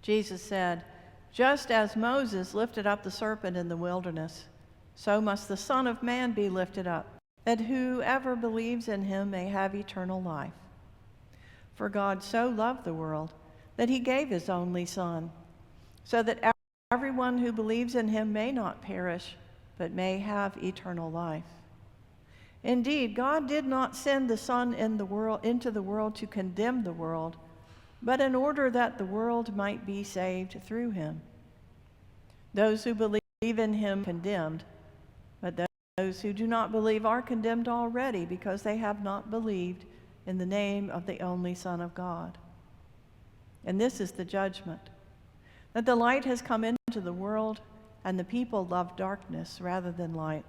Jesus said, "Just as Moses lifted up the serpent in the wilderness, so must the Son of Man be lifted up, that whoever believes in him may have eternal life. For God so loved the world that he gave his only Son, so that everyone who believes in him may not perish, but may have eternal life. Indeed, God did not send the Son into the world to condemn the world, but in order that the world might be saved through him. Those who believe in him are condemned, but those who do not believe are condemned already, because they have not believed in the name of the only Son of God. And this is the judgment, that the light has come into the world, and the people loved darkness rather than light,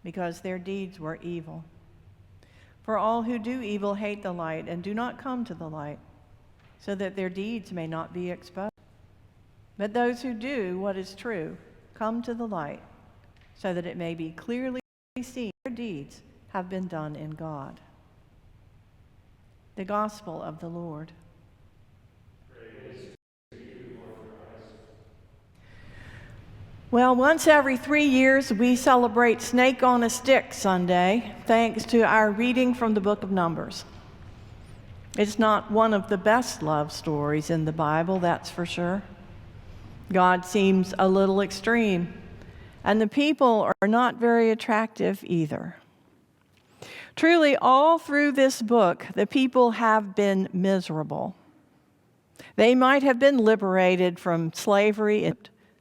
because their deeds were evil. For all who do evil hate the light and do not come to the light, so that their deeds may not be exposed. But those who do what is true come to the light, so that it may be clearly seen their deeds have been done in God." The Gospel of the Lord. Praise to you, Lord Christ. Well, once every 3 years, we celebrate Snake on a Stick Sunday, thanks to our reading from the book of Numbers. It's not one of the best love stories in the Bible, that's for sure. God seems a little extreme, and the people are not very attractive either. Truly, all through this book, the people have been miserable. They might have been liberated from slavery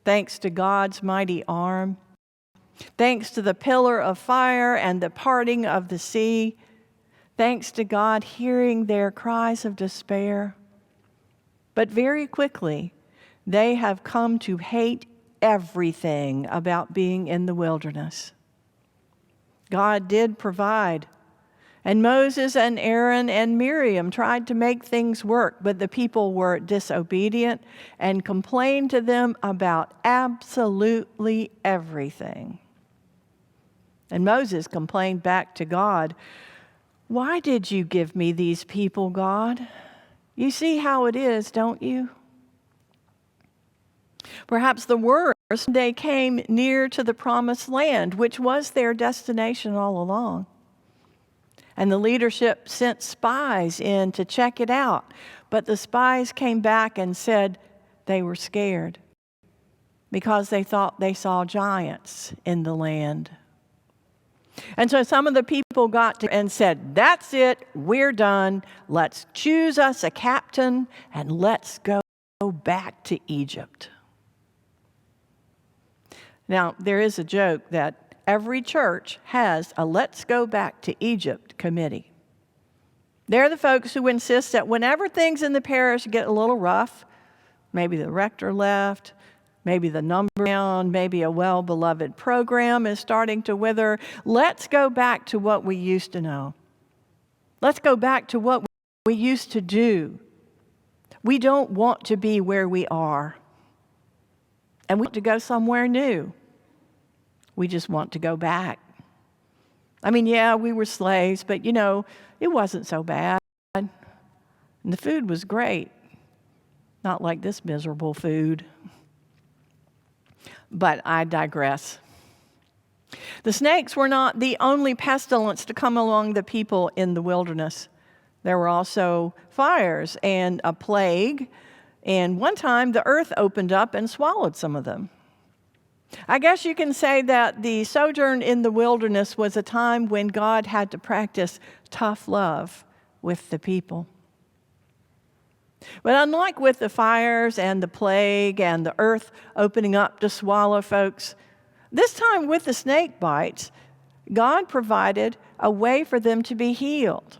thanks to God's mighty arm, thanks to the pillar of fire and the parting of the sea, thanks to God hearing their cries of despair. But very quickly, they have come to hate everything about being in the wilderness. God did provide, and Moses and Aaron and Miriam tried to make things work, but the people were disobedient and complained to them about absolutely everything. And Moses complained back to God, "Why did you give me these people, God? You see how it is, don't you?" Perhaps the worst, they came near to the promised land, which was their destination all along. And the leadership sent spies in to check it out. But the spies came back and said they were scared because they thought they saw giants in the land. And so some of the people got to and said, "That's it, we're done. Let's choose us a captain and let's go back to Egypt." Now, there is a joke that every church has a Let's Go Back to Egypt committee. They're the folks who insist that whenever things in the parish get a little rough, maybe the rector left, maybe the number down, maybe a well-beloved program is starting to wither, let's go back to what we used to know. Let's go back to what we used to do. We don't want to be where we are. And we want to go somewhere new. We just want to go back. I mean, yeah, we were slaves, but it wasn't so bad. And the food was great. Not like this miserable food. But I digress. The snakes were not the only pestilence to come along the people in the wilderness. There were also fires and a plague, and one time the earth opened up and swallowed some of them. I guess you can say that the sojourn in the wilderness was a time when God had to practice tough love with the people. But unlike with the fires and the plague and the earth opening up to swallow folks, this time with the snake bites, God provided a way for them to be healed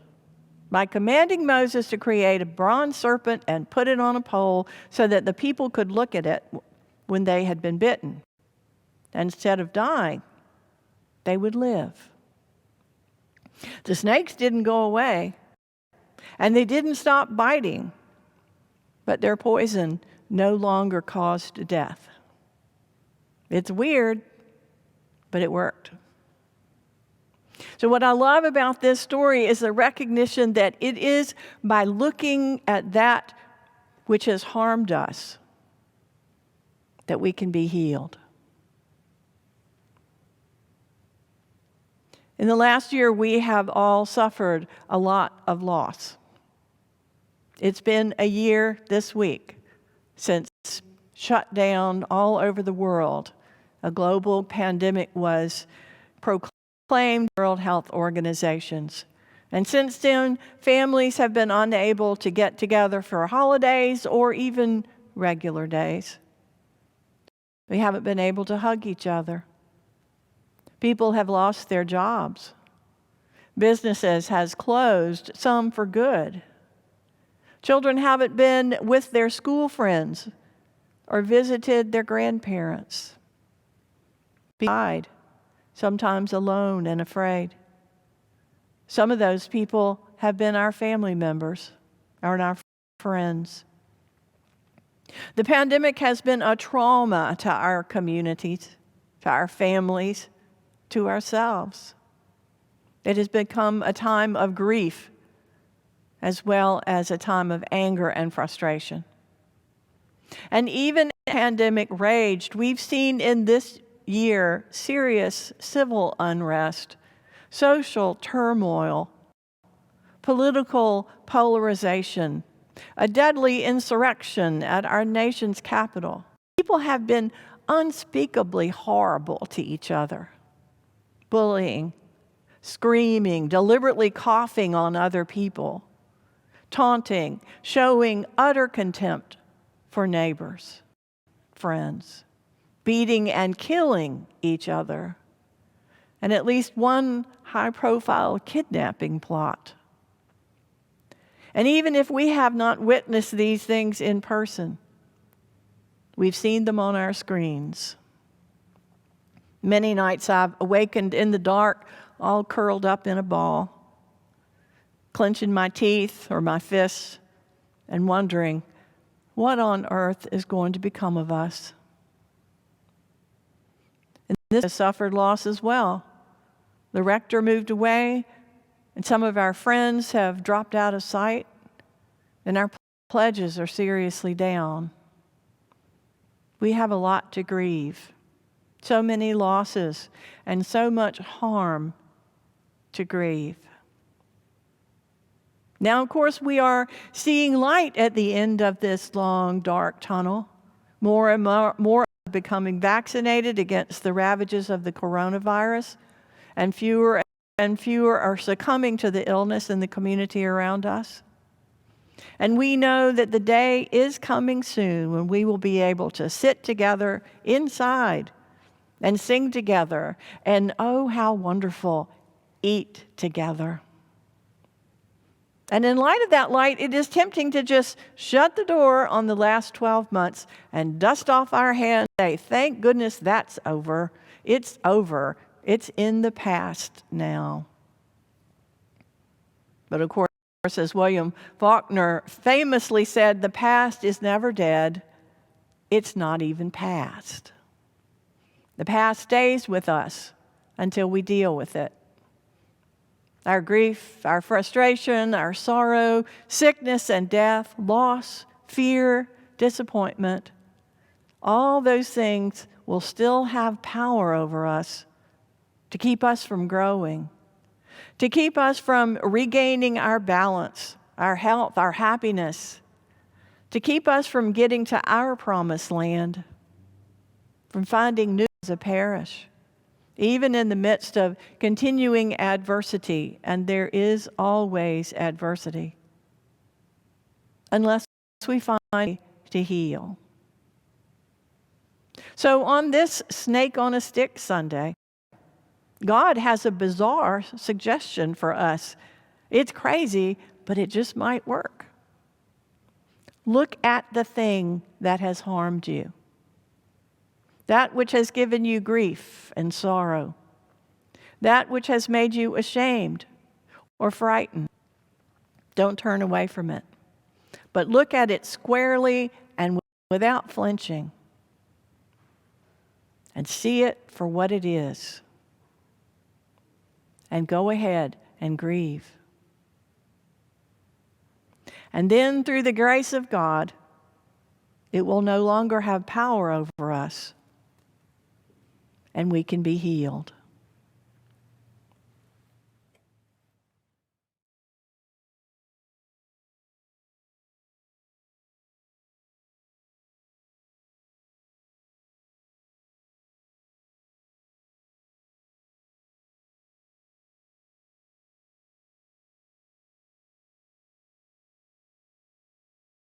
by commanding Moses to create a bronze serpent and put it on a pole so that the people could look at it when they had been bitten. And instead of dying, they would live. The snakes didn't go away, and they didn't stop biting, but their poison no longer caused death. It's weird, but it worked. So what I love about this story is the recognition that it is by looking at that which has harmed us that we can be healed. In the last year, we have all suffered a lot of loss. It's been a year this week since shut down all over the world. A global pandemic was proclaimed by World Health Organizations. And since then, families have been unable to get together for holidays or even regular days. We haven't been able to hug each other. People have lost their jobs. Businesses has closed, some for good. Children haven't been with their school friends or visited their grandparents. People died, sometimes alone and afraid. Some of those people have been our family members or our friends. The pandemic has been a trauma to our communities, to our families, to ourselves. It has become a time of grief as well as a time of anger and frustration. And even as the pandemic raged, we've seen in this year serious civil unrest, social turmoil, political polarization, a deadly insurrection at our nation's capital. People have been unspeakably horrible to each other, bullying, screaming, deliberately coughing on other people, taunting, showing utter contempt for neighbors, friends, beating and killing each other, and at least one high-profile kidnapping plot. And even if we have not witnessed these things in person, we've seen them on our screens. Many nights I've awakened in the dark, all curled up in a ball, clenching my teeth or my fists and wondering, what on earth is going to become of us? And this has suffered loss as well. The rector moved away, and some of our friends have dropped out of sight, and our pledges are seriously down. We have a lot to grieve. So many losses and so much harm to grieve. Now, of course, we are seeing light at the end of this long, dark tunnel. More and more are becoming vaccinated against the ravages of the coronavirus, and fewer are succumbing to the illness in the community around us. And we know that the day is coming soon when we will be able to sit together inside and sing together, and oh, how wonderful, eat together. And in light of that light, it is tempting to just shut the door on the last 12 months and dust off our hands and say, thank goodness that's over. It's over. It's in the past now. But of course, as William Faulkner famously said, the past is never dead. It's not even past. The past stays with us until we deal with it. Our grief, our frustration, our sorrow, sickness and death, loss, fear, disappointment, all those things will still have power over us to keep us from growing, to keep us from regaining our balance, our health, our happiness, to keep us from getting to our promised land, from finding new as a parish, even in the midst of continuing adversity, and there is always adversity, unless we find a way to heal. So on this Snake on a Stick Sunday, God has a bizarre suggestion for us. It's crazy, but it just might work. Look at the thing that has harmed you, that which has given you grief and sorrow, that which has made you ashamed or frightened. Don't turn away from it, but look at it squarely and without flinching, and see it for what it is. And go ahead and grieve. And then through the grace of God, It will no longer have power over us, and we can be healed.